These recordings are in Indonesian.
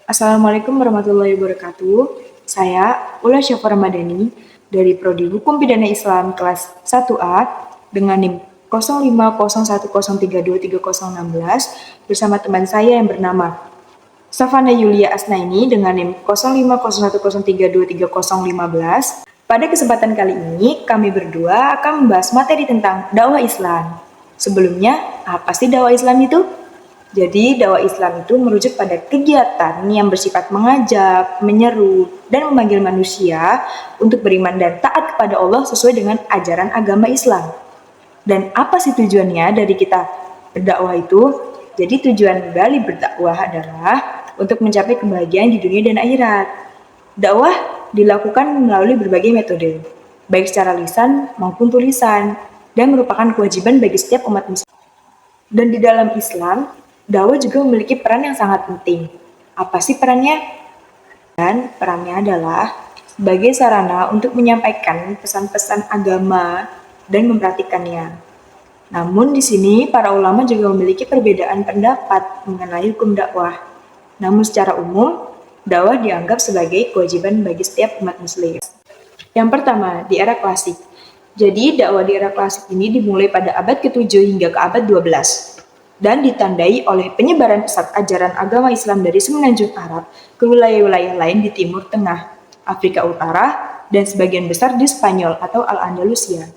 Assalamualaikum warahmatullahi wabarakatuh. Saya Ula Syafar Ramadhani dari Prodi Hukum Pidana Islam kelas 1A dengan NIM 0501032316 bersama teman saya yang bernama Safana Yulia Asnaini dengan NIM 0501032315. Pada kesempatan kali ini, kami berdua akan membahas materi tentang dakwah Islam. Sebelumnya, apa sih dakwah Islam itu? Jadi, dakwah Islam itu merujuk pada kegiatan yang bersifat mengajak, menyeru, dan memanggil manusia untuk beriman dan taat kepada Allah sesuai dengan ajaran agama Islam. Dan apa sih tujuannya dari kita berdakwah itu? Jadi tujuan dari berdakwah adalah untuk mencapai kebahagiaan di dunia dan akhirat. Dakwah dilakukan melalui berbagai metode, baik secara lisan maupun tulisan, dan merupakan kewajiban bagi setiap umat Muslim. Dan di dalam Islam, dakwah juga memiliki peran yang sangat penting. Apa sih perannya? Dan perannya adalah sebagai sarana untuk menyampaikan pesan-pesan agama dan memperhatikannya. Namun di sini para ulama juga memiliki perbedaan pendapat mengenai hukum dakwah. Namun secara umum, dakwah dianggap sebagai kewajiban bagi setiap umat muslim. Yang pertama, di era klasik. Jadi dakwah di era klasik ini dimulai pada abad ke-7 hingga ke abad 12 dan ditandai oleh penyebaran pesat ajaran agama Islam dari semenanjung Arab ke wilayah-wilayah lain di Timur Tengah, Afrika Utara, dan sebagian besar di Spanyol atau Al-Andalusia.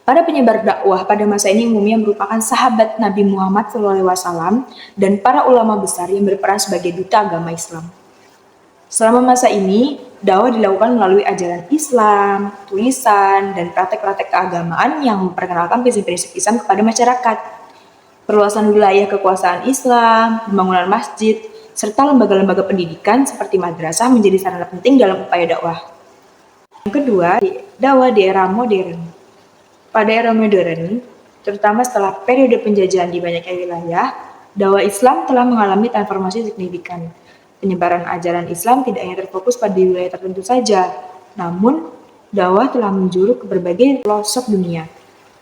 Para penyebar dakwah pada masa ini umumnya merupakan sahabat Nabi Muhammad SAW dan para ulama besar yang berperan sebagai duta agama Islam. Selama masa ini, dakwah dilakukan melalui ajaran Islam, tulisan, dan praktek-praktek keagamaan yang memperkenalkan prinsip-prinsip Islam kepada masyarakat. Perluasan wilayah kekuasaan Islam, pembangunan masjid, serta lembaga-lembaga pendidikan seperti madrasah menjadi sarana penting dalam upaya dakwah. Yang kedua, dakwah di era modern. Pada era modern, terutama setelah periode penjajahan di banyak wilayah, dakwah Islam telah mengalami transformasi signifikan. Penyebaran ajaran Islam tidak hanya terfokus pada wilayah tertentu saja, namun dakwah telah menjuru ke berbagai pelosok dunia,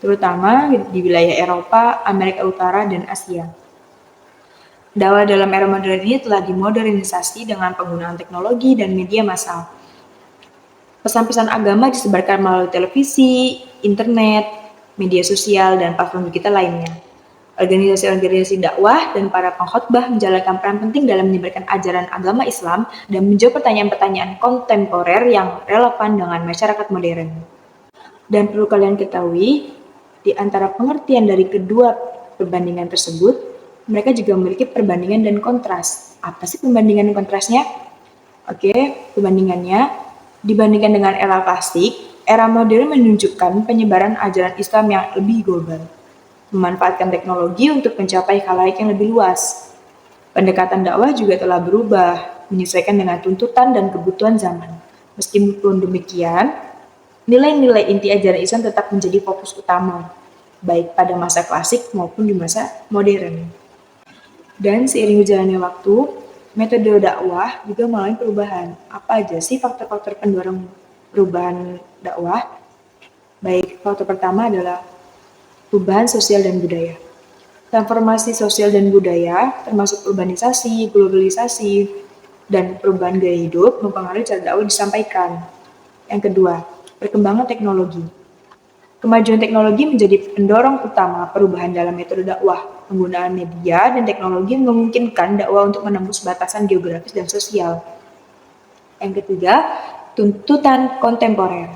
terutama di wilayah Eropa, Amerika Utara, dan Asia. Dakwah dalam era modern ini telah dimodernisasi dengan penggunaan teknologi dan media massal. Pesan-pesan agama disebarkan melalui televisi, internet, media sosial, dan platform digital lainnya. Organisasi-organisasi dakwah dan para pengkhotbah menjalankan peran penting dalam menyebarkan ajaran agama Islam dan menjawab pertanyaan-pertanyaan kontemporer yang relevan dengan masyarakat modern. Dan perlu kalian ketahui, di antara pengertian dari kedua perbandingan tersebut, mereka juga memiliki perbandingan dan kontras. Apa sih perbandingan dan kontrasnya? Oke, perbandingannya, dibandingkan dengan era klasik, era modern menunjukkan penyebaran ajaran Islam yang lebih global, memanfaatkan teknologi untuk mencapai khalayak yang lebih luas. Pendekatan dakwah juga telah berubah, menyesuaikan dengan tuntutan dan kebutuhan zaman. Meskipun demikian, nilai-nilai inti ajaran Islam tetap menjadi fokus utama, baik pada masa klasik maupun di masa modern. Dan seiring berjalannya waktu, metode dakwah juga mengalami perubahan. Apa aja sih faktor-faktor pendorong perubahan dakwah? Baik, faktor pertama adalah perubahan sosial dan budaya. Transformasi sosial dan budaya, termasuk urbanisasi, globalisasi, dan perubahan gaya hidup mempengaruhi cara dakwah disampaikan. Yang kedua, perkembangan teknologi. Kemajuan teknologi menjadi pendorong utama perubahan dalam metode dakwah. Penggunaan media dan teknologi memungkinkan dakwah untuk menembus batasan geografis dan sosial. Yang ketiga, tuntutan kontemporer.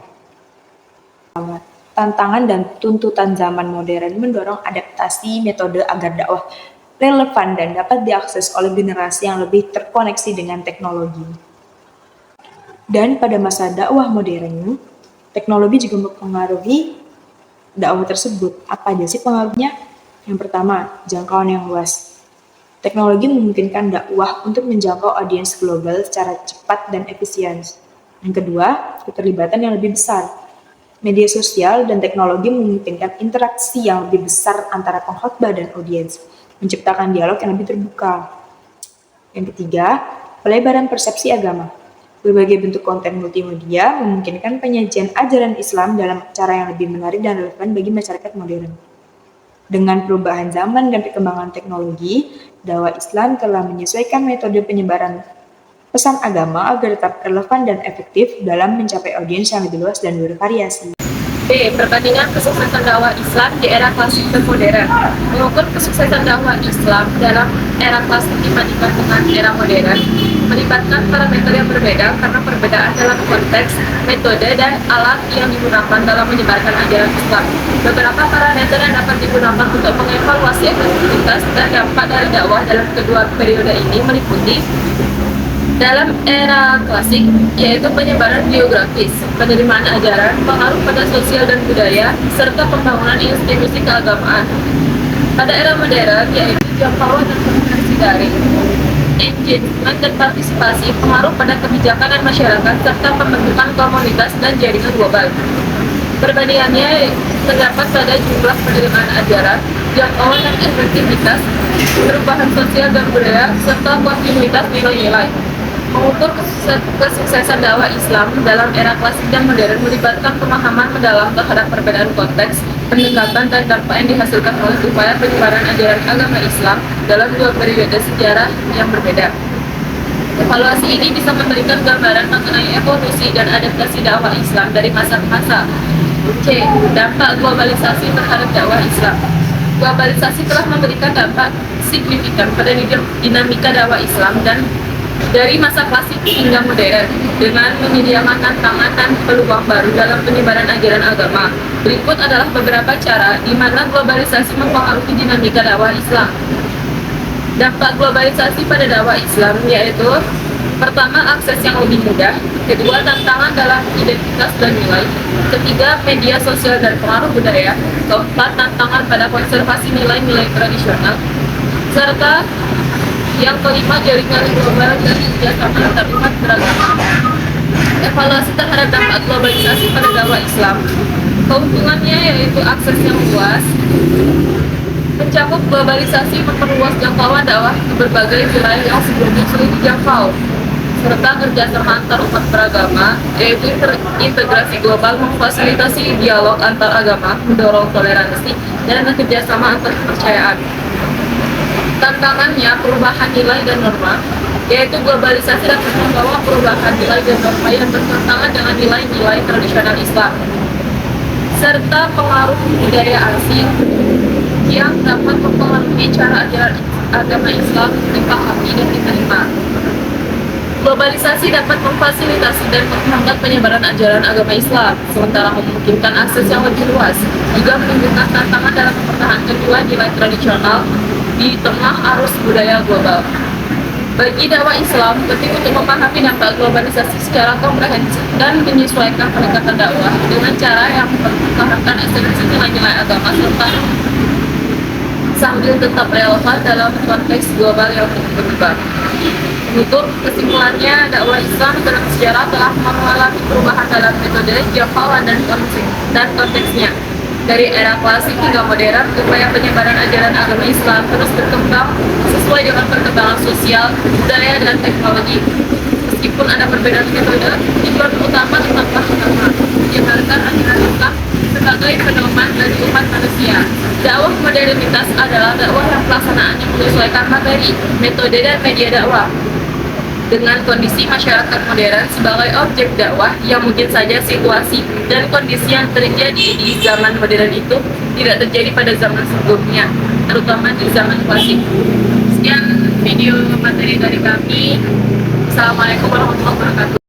Tantangan dan tuntutan zaman modern mendorong adaptasi metode agar dakwah relevan dan dapat diakses oleh generasi yang lebih terkoneksi dengan teknologi. Dan pada masa dakwah modern, teknologi juga mempengaruhi dakwah tersebut. Apa aja sih pengaruhnya? Yang pertama, jangkauan yang luas. Teknologi memungkinkan dakwah untuk menjangkau audiens global secara cepat dan efisien. Yang kedua, keterlibatan yang lebih besar. Media sosial dan teknologi memungkinkan interaksi yang lebih besar antara pengkhotbah dan audiens, menciptakan dialog yang lebih terbuka. Yang ketiga, pelebaran persepsi agama. Berbagai bentuk konten multimedia memungkinkan penyajian ajaran Islam dalam cara yang lebih menarik dan relevan bagi masyarakat modern. Dengan perubahan zaman dan perkembangan teknologi, dakwah Islam telah menyesuaikan metode penyebaran pesan agama agar tetap relevan dan efektif dalam mencapai audiens yang lebih luas dan bervariasi. B. Perbandingan kesuksesan dakwah Islam di era klasik dan modern. Mengukur kesuksesan dakwah Islam dalam era klasik dibandingkan dengan era modern melibatkan parameter yang berbeda karena perbedaan dalam konteks, metode, dan alat yang digunakan dalam menyebarkan ajaran Islam. Beberapa parameter yang dapat digunakan untuk mengevaluasi efektivitas dan dampak dari dakwah dalam kedua periode ini meliputi dalam era klasik, yaitu penyebaran geografis, penerimaan ajaran, pengaruh pada sosial dan budaya, serta pembangunan institusi keagamaan. Pada era modern, yaitu jangkauan dan komunikasi daring, engagement dan partisipasi, pengaruh pada kebijakan dan masyarakat, serta pembentukan komunitas dan jaringan global. Perbandingannya terdapat pada jumlah penerimaan ajaran, jangkauan dan efektivitas, perubahan sosial dan budaya, serta kontinuitas nilai-nilai. Mengukur kesuksesan dakwah Islam dalam era klasik dan modern melibatkan pemahaman mendalam terhadap perbedaan konteks, pendekatan, dan dampak yang dihasilkan oleh upaya penyebaran ajaran agama Islam dalam dua periode sejarah yang berbeda. Evaluasi ini bisa memberikan gambaran mengenai evolusi dan adaptasi dakwah Islam dari masa ke masa. C. Dampak globalisasi terhadap dakwah Islam. Globalisasi telah memberikan dampak signifikan pada dinamika dakwah Islam dan dari masa klasik hingga modern dengan menyediakan tantangan dan peluang baru dalam penyebaran ajaran agama. Berikut adalah beberapa cara di mana globalisasi mempengaruhi dinamika dakwah Islam. Dampak globalisasi pada dakwah Islam yaitu: pertama, akses yang lebih mudah; kedua, tantangan dalam identitas dan nilai; ketiga, media sosial dan pengaruh budaya; keempat, tantangan pada konservasi nilai-nilai tradisional; serta yang kelima, jaringan global dan kerjasama antarumat beragama. Evaluasi terhadap dampak globalisasi pada dakwah Islam. Keuntungannya yaitu akses yang luas. Mencakup globalisasi memperluas jangkauan dakwah ke berbagai wilayah yang sebelumnya sulit dijangkau, serta kerjasama antarumat beragama, yaitu integrasi global memfasilitasi dialog antar agama, mendorong toleransi, dan kerjasama antar kepercayaan. Tantangannya perubahan nilai dan norma, yaitu globalisasi dapat membawa perubahan nilai dan norma yang bertentangan dengan nilai-nilai tradisional Islam, serta pengaruh budaya asing yang dapat mempengaruhi cara ajaran agama Islam dipahami dan diterima. Globalisasi dapat memfasilitasi dan menghambat penyebaran ajaran agama Islam, sementara memungkinkan akses yang lebih luas, juga menimbulkan tantangan dalam mempertahankan nilai-nilai tradisional di tengah arus budaya global. Bagi dakwah Islam, penting untuk memahami dampak globalisasi secara komprehensif dan menyesuaikan pendekatan dakwah dengan cara yang mempertahankan esensi nilai-nilai agama serta sambil tetap relevan dalam konteks global yang berkembang. Untuk kesimpulannya, dakwah Islam dalam sejarah telah mengalami perubahan dalam metode, jangkauan, dan konteksnya. Dari era klasik hingga modern, upaya penyebaran ajaran agama Islam terus berkembang sesuai dengan perkembangan sosial, budaya, dan teknologi. Meskipun ada perbedaan metode, tujuan utama tetaplah sama, menyebarkan ajaran Islam sebagai pedoman dari umat manusia. Dakwah modernitas adalah dakwah yang pelaksanaannya menyesuaikan materi, metode, dan media dakwah dengan kondisi masyarakat modern sebagai objek dakwah yang mungkin saja situasi dan kondisi yang terjadi di zaman modern itu tidak terjadi pada zaman sebelumnya, terutama di zaman klasik. Sekian video materi dari kami. Assalamualaikum warahmatullahi wabarakatuh.